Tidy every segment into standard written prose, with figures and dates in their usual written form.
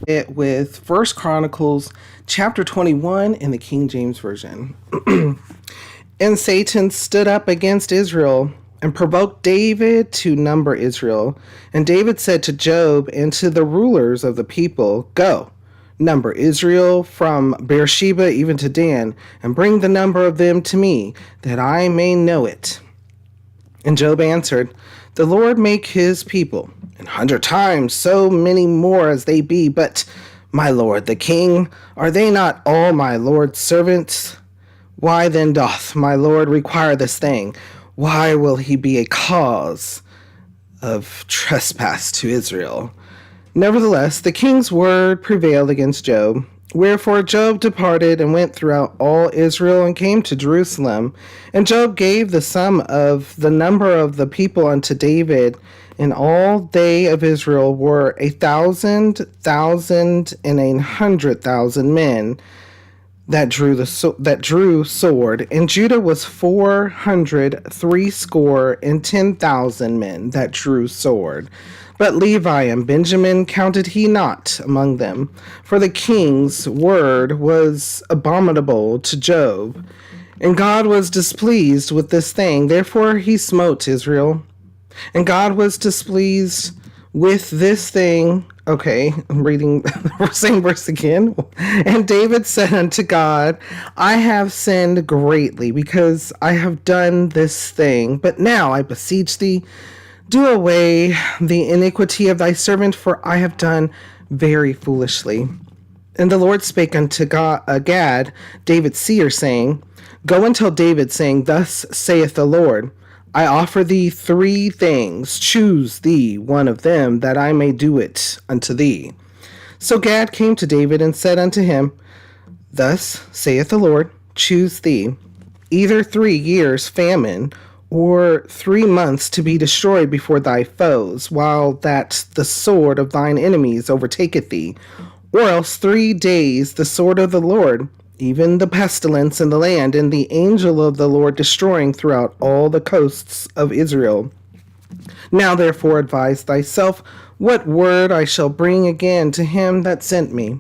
It with First Chronicles chapter 21 in the King James Version. And Satan stood up against Israel and provoked David to number Israel. And David said to Job and to the rulers of the people, "Go, number Israel from Beersheba even to Dan, and bring the number of them to me, that I may know it." And Job answered, "The Lord make his people 100 times so many more as they be, but my lord the king, are they not all my lord's servants? Why then doth my lord require this thing? Why will he be a cause of trespass to Israel?" Nevertheless, the king's word prevailed against Job. Wherefore Job departed and went throughout all Israel and came to Jerusalem. And Job gave the sum of the number of the people unto David. And all they of Israel were 1,000,000 and 100,000 men that drew sword. And Judah was 460,010 men that drew sword. But Levi and Benjamin counted he not among them, for the king's word was abominable to Job. And God was displeased with this thing, therefore he smote Israel. And God was displeased with this thing. Okay, I'm reading the same verse again. And David said unto God, "I have sinned greatly because I have done this thing. But now I beseech thee, do away the iniquity of thy servant, for I have done very foolishly." And the Lord spake unto Gad, David's seer, saying, "Go and tell David, saying, Thus saith the Lord, I offer thee 3 things. Choose thee one of them, that I may do it unto thee." So Gad came to David and said unto him, "Thus saith the Lord, choose thee either 3 years famine, or 3 months to be destroyed before thy foes, while that the sword of thine enemies overtaketh thee, or else 3 days the sword of the Lord, even the pestilence in the land, and the angel of the Lord destroying throughout all the coasts of Israel. Now therefore advise thyself what word I shall bring again to him that sent me."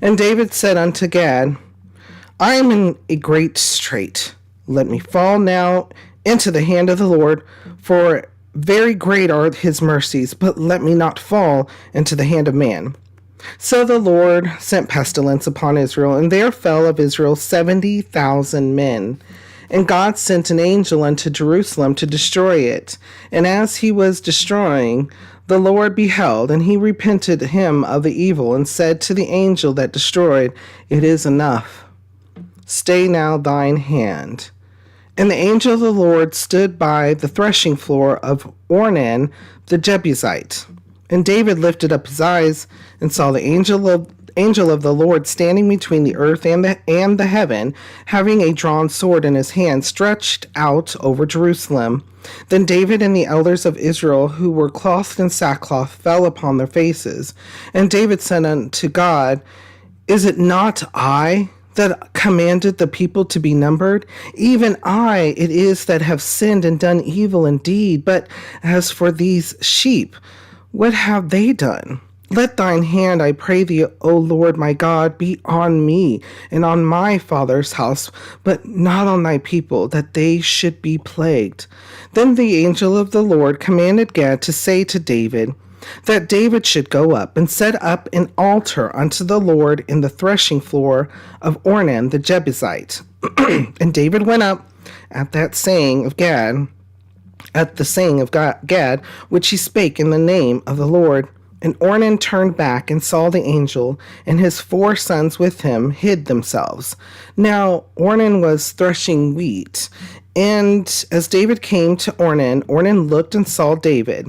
And David said unto Gad, "I am in a great strait. Let me fall now into the hand of the Lord, for very great are his mercies, but let me not fall into the hand of man." So the Lord sent pestilence upon Israel, and there fell of Israel 70,000 men. And God sent an angel unto Jerusalem to destroy it. And as he was destroying, the Lord beheld, and he repented him of the evil, and said to the angel that destroyed, "It is enough. Stay now thine hand." And the angel of the Lord stood by the threshing floor of Ornan the Jebusite. And David lifted up his eyes and saw the angel of the Lord standing between the earth and the heaven, having a drawn sword in his hand, stretched out over Jerusalem. Then David and the elders of Israel, who were clothed in sackcloth, fell upon their faces. And David said unto God, "Is it not I that commanded the people to be numbered? Even I it is that have sinned and done evil indeed. But as for these sheep, what have they done? Let thine hand, I pray thee, O Lord my God, be on me and on my father's house, but not on thy people, that they should be plagued." Then the angel of the Lord commanded Gad to say to David, that David should go up and set up an altar unto the Lord in the threshing floor of Ornan the Jebusite. And David went up at the saying of Gad, which he spake in the name of the Lord. And Ornan turned back and saw the angel, and his 4 sons with him hid themselves. Now Ornan was threshing wheat. And as David came to Ornan, Ornan looked and saw David,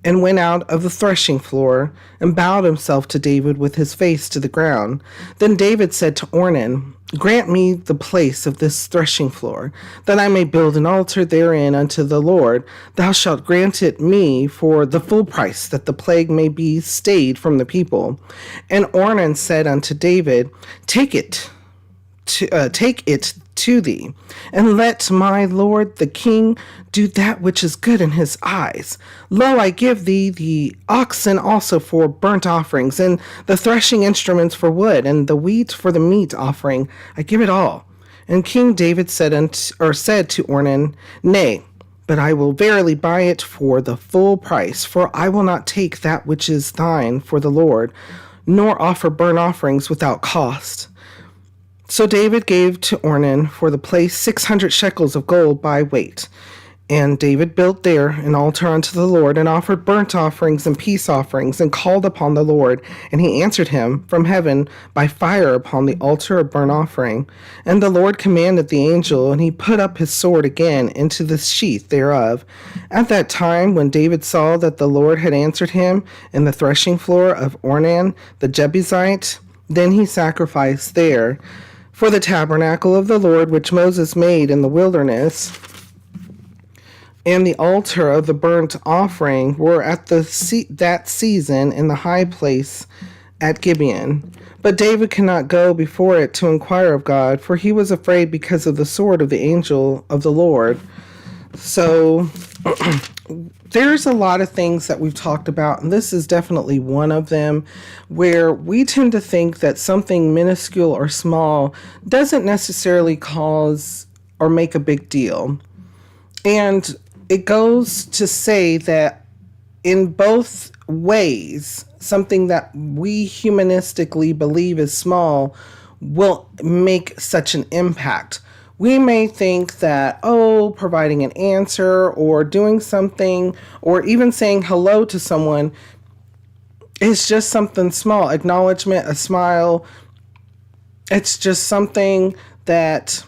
and went out of the threshing floor, and bowed himself to David with his face to the ground. Then David said to Ornan, "Grant me the place of this threshing floor, that I may build an altar therein unto the Lord. Thou shalt grant it me for the full price, that the plague may be stayed from the people." And Ornan said unto David, Take it to thee, and let my lord the king do that which is good in his eyes. Lo, I give thee the oxen also for burnt offerings, and the threshing instruments for wood, and the wheat for the meat offering. I give it all. And King David said to Ornan, Nay, but I will verily buy it for the full price, for I will not take that which is thine for the Lord, nor offer burnt offerings without cost. So David gave to Ornan for the place 600 shekels of gold by weight. And David built there an altar unto the Lord, and offered burnt offerings and peace offerings, and called upon the Lord. And he answered him from heaven by fire upon the altar of burnt offering. And the Lord commanded the angel, and he put up his sword again into the sheath thereof. At that time, when David saw that the Lord had answered him in the threshing floor of Ornan the Jebusite, then he sacrificed there. For the tabernacle of the Lord, which Moses made in the wilderness, and the altar of the burnt offering were at that season in the high place at Gibeon. But David could not go before it to inquire of God, for he was afraid because of the sword of the angel of the Lord. So there's a lot of things that we've talked about, and this is definitely one of them, where we tend to think that something minuscule or small doesn't necessarily cause or make a big deal. And it goes to say that in both ways, something that we humanistically believe is small will make such an impact. We may think that, providing an answer or doing something or even saying hello to someone is just something small. Acknowledgement, a smile. It's just something that,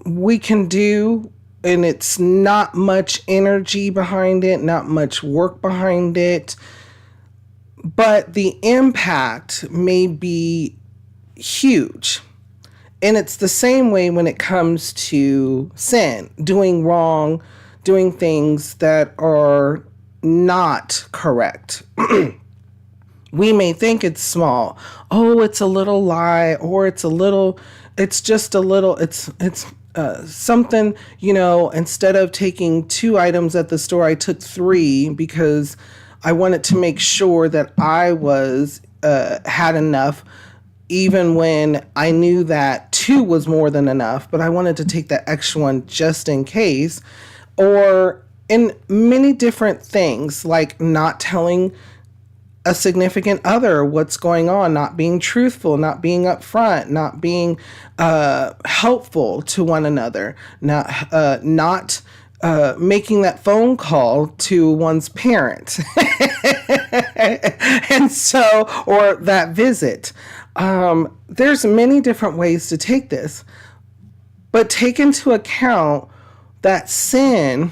we can do, and it's not much energy behind it, not much work behind it. But the impact may be huge. And it's the same way when it comes to sin, doing wrong, doing things that are not correct. We may think it's small. It's a little lie, or it's just a little, something, instead of taking 2 items at the store, I took 3 because I wanted to make sure that I had enough, even when I knew that 2 was more than enough, but I wanted to take that extra one just in case. Or in many different things, like not telling a significant other what's going on, not being truthful, not being upfront, not being helpful to one another, not making that phone call to one's parent, and so, or that visit. There's many different ways to take this, but take into account that sin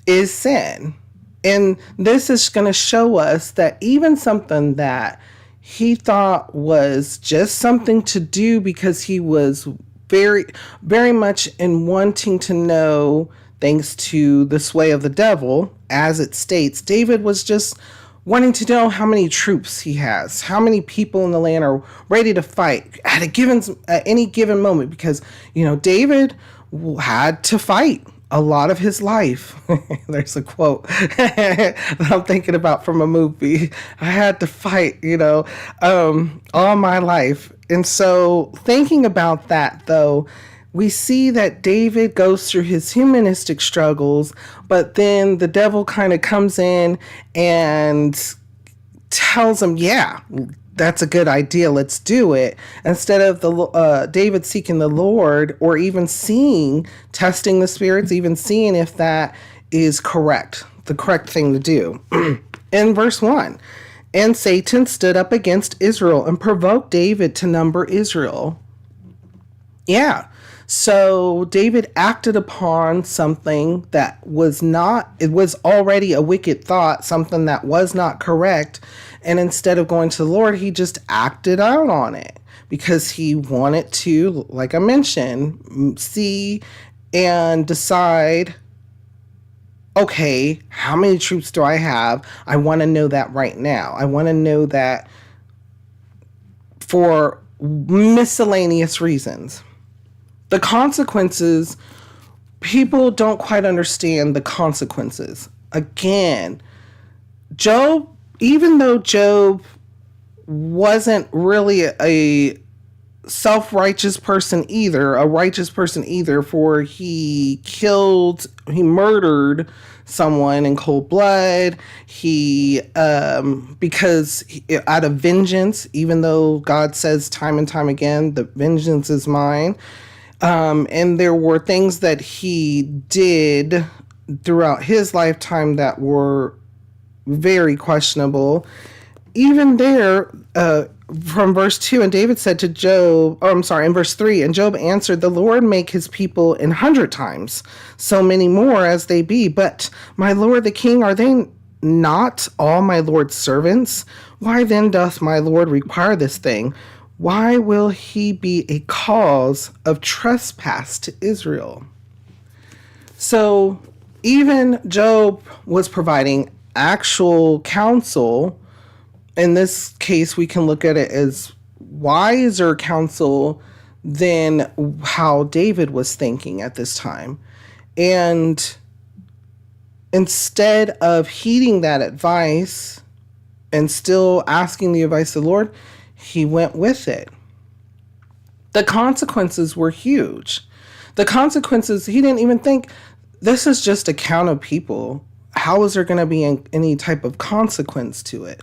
is sin. And this is going to show us that even something that he thought was just something to do because he was very, very much in wanting to know, thanks to the sway of the devil, as it states, David was just wanting to know how many troops he has, how many people in the land are ready to fight at any given moment, because, David had to fight a lot of his life. There's a quote that I'm thinking about from a movie. I had to fight, all my life. And so thinking about that, though, we see that David goes through his humanistic struggles, but then the devil kind of comes in and tells him, yeah, that's a good idea, let's do it. Instead of David seeking the Lord, or even testing the spirits, even seeing if that is correct, the correct thing to do. In verse 1, and Satan stood up against Israel and provoked David to number Israel. Yeah. So David acted upon something that was already a wicked thought, something that was not correct. And instead of going to the Lord, he just acted out on it because he wanted to, like I mentioned, see and decide, okay, how many troops do I have? I want to know that right now. I want to know that for miscellaneous reasons. The consequences, people don't quite understand the consequences. Again, Job, even though Job wasn't really a self-righteous person either, a righteous person either, for he murdered someone in cold blood. He, because out of vengeance, even though God says time and time again, the vengeance is mine. And there were things that he did throughout his lifetime that were very questionable. Even there, from verse 2, and David said to Job, in verse 3, and Job answered, the Lord make his people 100 times, so many more as they be. But my Lord the king, are they not all my Lord's servants? Why then doth my Lord require this thing? Why will he be a cause of trespass to Israel? So even Job was providing actual counsel. In this case, we can look at it as wiser counsel than how David was thinking at this time. And instead of heeding that advice and still asking the advice of the Lord, he went with it. The consequences were huge. The consequences, he didn't even think, this is just a count of people. How is there going to be any type of consequence to it?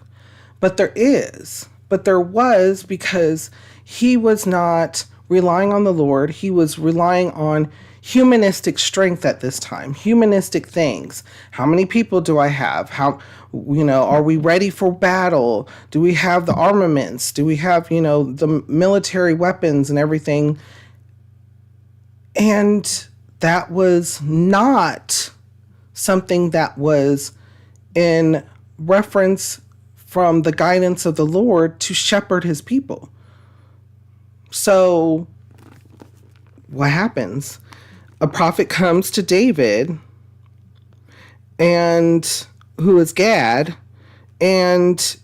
But there is. But there was, because he was not relying on the Lord. He was relying on humanistic strength at this time, humanistic things. How many people do I have? Are we ready for battle? Do we have the armaments? Do we have, the military weapons and everything? And that was not something that was in reference from the guidance of the Lord to shepherd his people. So what happens? A prophet comes to David, and who is Gad, and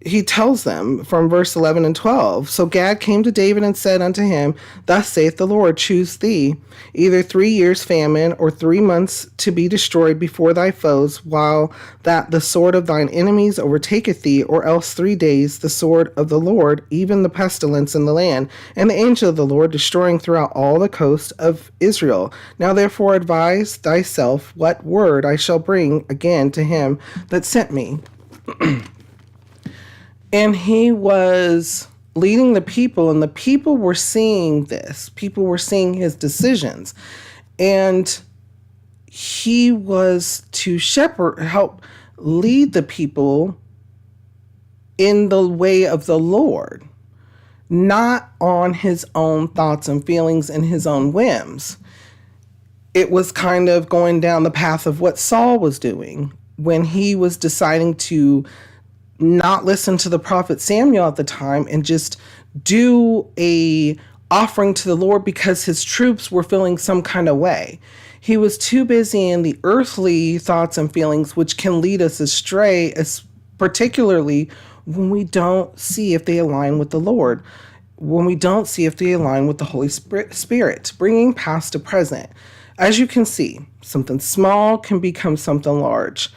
he tells them from verse 11 and 12. So Gad came to David and said unto him, thus saith the Lord, choose thee either 3 years famine or 3 months to be destroyed before thy foes, while that the sword of thine enemies overtaketh thee, or else 3 days the sword of the Lord, even the pestilence in the land, and the angel of the Lord destroying throughout all the coast of Israel. Now therefore advise thyself what word I shall bring again to him that sent me. And he was leading the people, and the people were seeing this. People were seeing his decisions. And he was to help lead the people in the way of the Lord, not on his own thoughts and feelings and his own whims. It was kind of going down the path of what Saul was doing when he was deciding to not listen to the prophet Samuel at the time and just do a offering to the Lord because his troops were feeling some kind of way. He was too busy in the earthly thoughts and feelings, which can lead us astray, particularly when we don't see if they align with the Lord, when we don't see if they align with the Holy Spirit, bringing past to present. As you can see, something small can become something large.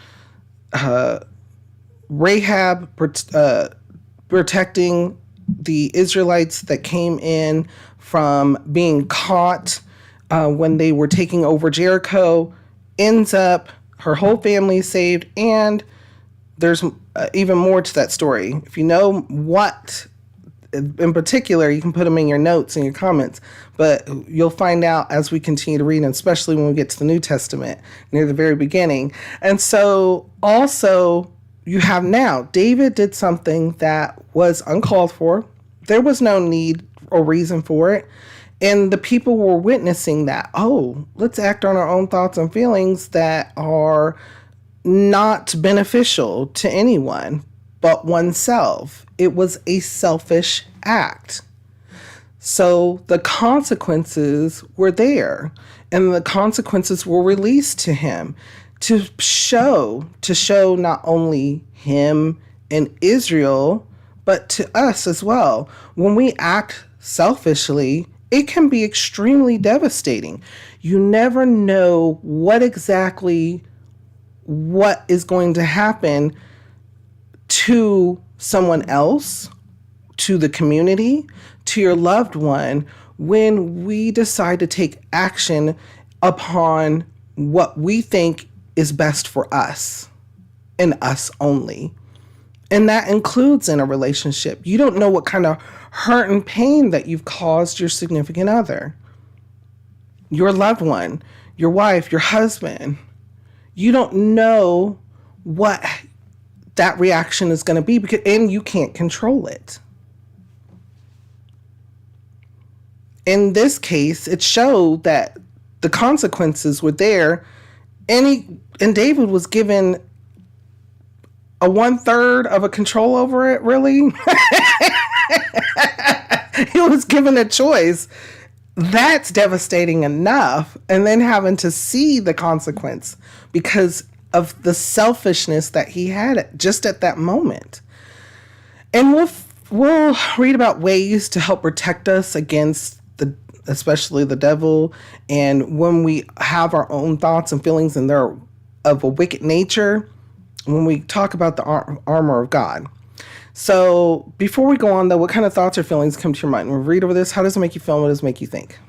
Rahab protecting the Israelites that came in from being caught when they were taking over Jericho, ends up, her whole family is saved, and there's even more to that story. If you know what in particular, you can put them in your notes and your comments, but you'll find out as we continue to read, and especially when we get to the New Testament near the very beginning. And so also, you have now, David did something that was uncalled for. There was no need or reason for it. And the people were witnessing that. Oh, let's act on our own thoughts and feelings that are not beneficial to anyone but oneself. It was a selfish act. So the consequences were there, and the consequences were released to him. To show not only him and Israel, but to us as well. When we act selfishly it can be extremely devastating. You never know what is going to happen to someone else, to the community, to your loved one, when we decide to take action upon what we think is best for us and us only. And that includes in a relationship. You don't know what kind of hurt and pain that you've caused your significant other, your loved one, your wife, your husband. You don't know what that reaction is going to be, and you can't control it. In this case, it showed that the consequences were there, and David was given a 1/3 of a control over it, really. He was given a choice. That's devastating enough. And then having to see the consequence because of the selfishness that he had just at that moment. And we'll read about ways to help protect us against especially the devil, and when we have our own thoughts and feelings and they're of a wicked nature, when we talk about the armor of God. So before we go on, though, what kind of thoughts or feelings come to your mind? We'll read over this. How does it make you feel? What does it make you think?